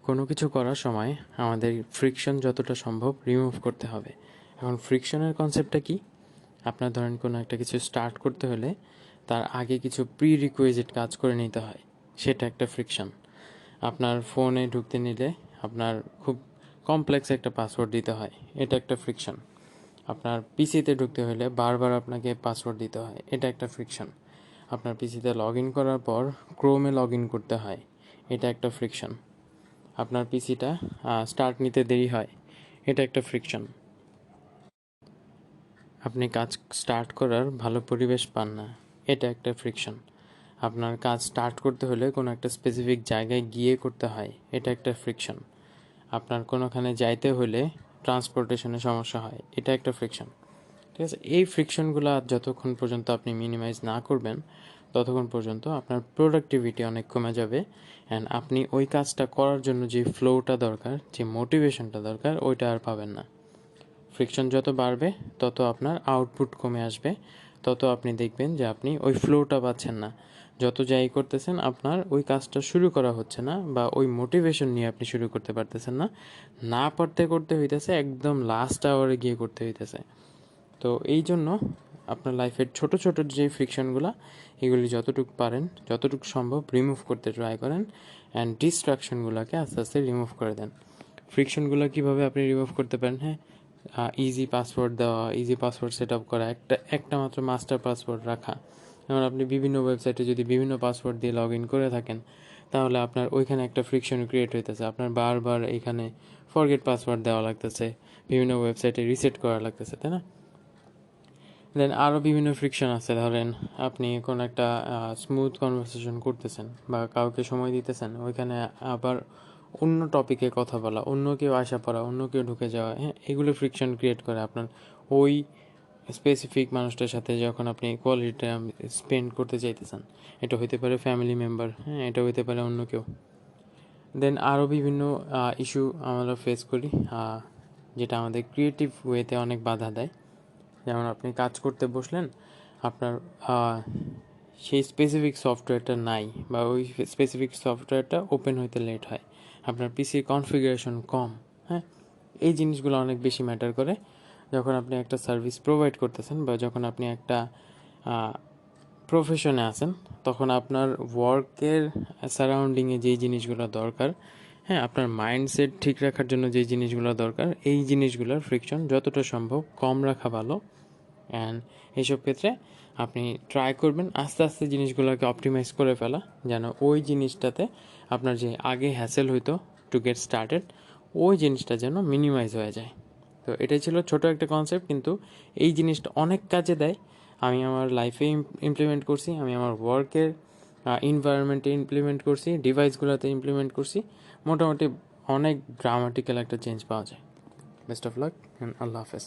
কোনো কিছু করার সময় আমাদের ফ্রিকশন যতটা সম্ভব রিমুভ করতে হবে। এখন ফ্রিকশনের কনসেপ্টটা কি? আপনার ধরেন কোনো একটা কিছু স্টার্ট করতে হলে তার আগে কিছু প্রি রিকুইজিট কাজ করে নিতে হয়, সেটা একটা ফ্রিকশন। আপনার ফোনে ঢুকতে নিলে আপনার খুব কমপ্লেক্স একটা পাসওয়ার্ড দিতে হয়, এটা একটা ফ্রিকশন। আপনার পিসিতে ঢুকতে হলে বারবার আপনাকে পাসওয়ার্ড দিতে হয়, এটা একটা ফ্রিকশন। আপনার পিসিতে লগ ইন করার পর ক্রোমে লগ ইন করতে হয়, এটা একটা ফ্রিকশন। আপনার পিসিটা স্টার্ট নিতে দেরি হয়, এটা একটা ফ্রিকশন। আপনি কাজ স্টার্ট করার ভালো পরিবেশ পান না, এটা একটা ফ্রিকশন। আপনার কাজ স্টার্ট করতে হলে কোনো একটা স্পেসিফিক জায়গায় গিয়ে করতে হয়, এটা একটা ফ্রিকশন। আপনার কোনোখানে যাইতে হলে ট্রান্সপোর্টেশনের সমস্যা হয়, এটা একটা ফ্রিকশন। ঠিক আছে, এই ফ্রিকশনগুলো যতক্ষণ পর্যন্ত আপনি মিনিমাইজ না করবেন ততক্ষণ পর্যন্ত আপনার প্রোডাক্টিভিটি অনেক কমে যাবে, অ্যান্ড আপনি ওই কাজটা করার জন্য যে ফ্লোটা দরকার, যে মোটিভেশনটা দরকার, ওইটা আর পাবেন না। ফ্রিকশন যত বাড়বে তত আপনার আউটপুট কমে আসবে, তত আপনি দেখবেন যে আপনি ওই ফ্লোটা পাচ্ছেন না। যত যাই করতেছেন আপনার ওই কাজটা শুরু করা হচ্ছে না, বা ওই মোটিভেশন নিয়ে আপনি শুরু করতে পারতেছেন না, না পারতে করতে হইতেছে একদম লাস্ট আওয়ারে গিয়ে করতে হইতেছে। তো এই জন্য আপনার লাইফের ছোট ছোট যে ফ্রিকশনগুলো, এগুলি যতটুকু পারেন যতটুকু সম্ভব রিমুভ করতে ট্রাই করেন, অ্যান্ড ডিস্ট্রাকশনগুলোকে আস্তে আস্তে রিমুভ করে দেন। ফ্রিকশনগুলো কীভাবে আপনি রিমুভ করতে পারেন? হ্যাঁ, ইজি পাসওয়ার্ড দেওয়া, ইজি পাসওয়ার্ড সেট আপ করা, একটা মাত্র মাস্টার পাসওয়ার্ড রাখা। যেমন আপনি বিভিন্ন ওয়েবসাইটে যদি বিভিন্ন পাসওয়ার্ড দিয়ে লগ ইন করে থাকেন, তাহলে আপনার ওইখানে একটা ফ্রিকশন ক্রিয়েট হইতেছে, আপনার বারবার এইখানে ফরগেট পাসওয়ার্ড দেওয়া লাগতেছে, বিভিন্ন ওয়েবসাইটে রিসেট করা লাগতেছে, তাই না? দেন আরও বিভিন্ন ফ্রিকশন আছে। ধরেন আপনি কোনো একটা স্মুথ কনভারসেশন করতেছেন বা কাউকে সময় দিতেছেন, ওইখানে আবার অন্য টপিকে কথা বলা, অন্য কেউ আসা পড়া, অন্য কেউ ঢুকে যাওয়া, হ্যাঁ, এগুলো ফ্রিকশন ক্রিয়েট করে আপনার ওই স্পেসিফিক মানুষটার সাথে যখন আপনি কোয়ালিটি টাইম স্পেন্ড করতে চাইতেছেন। এটা হইতে পারে ফ্যামিলি মেম্বার, হ্যাঁ, এটা হইতে পারে অন্য কেউ। দেন আরও বিভিন্ন ইস্যু আমরা ফেস করি, যেটা আমাদের ক্রিয়েটিভ ওয়েতে অনেক বাধা দেয়। যেমন আপনি কাজ করতে বসলেন, আপনার সেই স্পেসিফিক সফটওয়্যারটা নাই, বা ওই স্পেসিফিক সফটওয়্যারটা ওপেন হইতে লেট হয়, আপনার পিসির কনফিগারেশন কম, হ্যাঁ, এই জিনিসগুলো অনেক বেশি ম্যাটার করে। যখন আপনি একটা সার্ভিস প্রোভাইড করতেছেন বা যখন আপনি একটা প্রফেশনে আছেন, তখন আপনার ওয়ার্কের সারাউন্ডিংয়ে যেই জিনিসগুলো দরকার, হ্যাঁ, আপনার মাইন্ডসেট ঠিক রাখার জন্য যেই জিনিসগুলো দরকার, এই জিনিসগুলোর ফ্রিকশন যতটা সম্ভব কম রাখা ভালো। অ্যান্ড এইসব ক্ষেত্রে আপনি ট্রাই করবেন আস্তে আস্তে জিনিসগুলোকে অপটিমাইজ করে ফেলা, যেন ওই জিনিসটাতে আপনার যে আগে হ্যাসেল হইতো টু গেট স্টার্টেড, ওই জিনিসটা যেন মিনিমাইজ হয়ে যায়। তো এটাই ছিল ছোট একটা কনসেপ্ট, কিন্তু এই জিনিসটা অনেক কাজে দেয়। আমি আমার লাইফে ইমপ্লিমেন্ট করছি, আমি আমার ওয়ার্কের এনভায়রনমেন্টে ইমপ্লিমেন্ট করছি, ডিভাইসগুলোতে ইমপ্লিমেন্ট করছি। মোটামুটি অনেক গ্রামাটিক্যাল একটা চেঞ্জ পাওয়া যায়। বেস্ট অফ লাক অ্যান্ড আল্লাহ হাফেজ।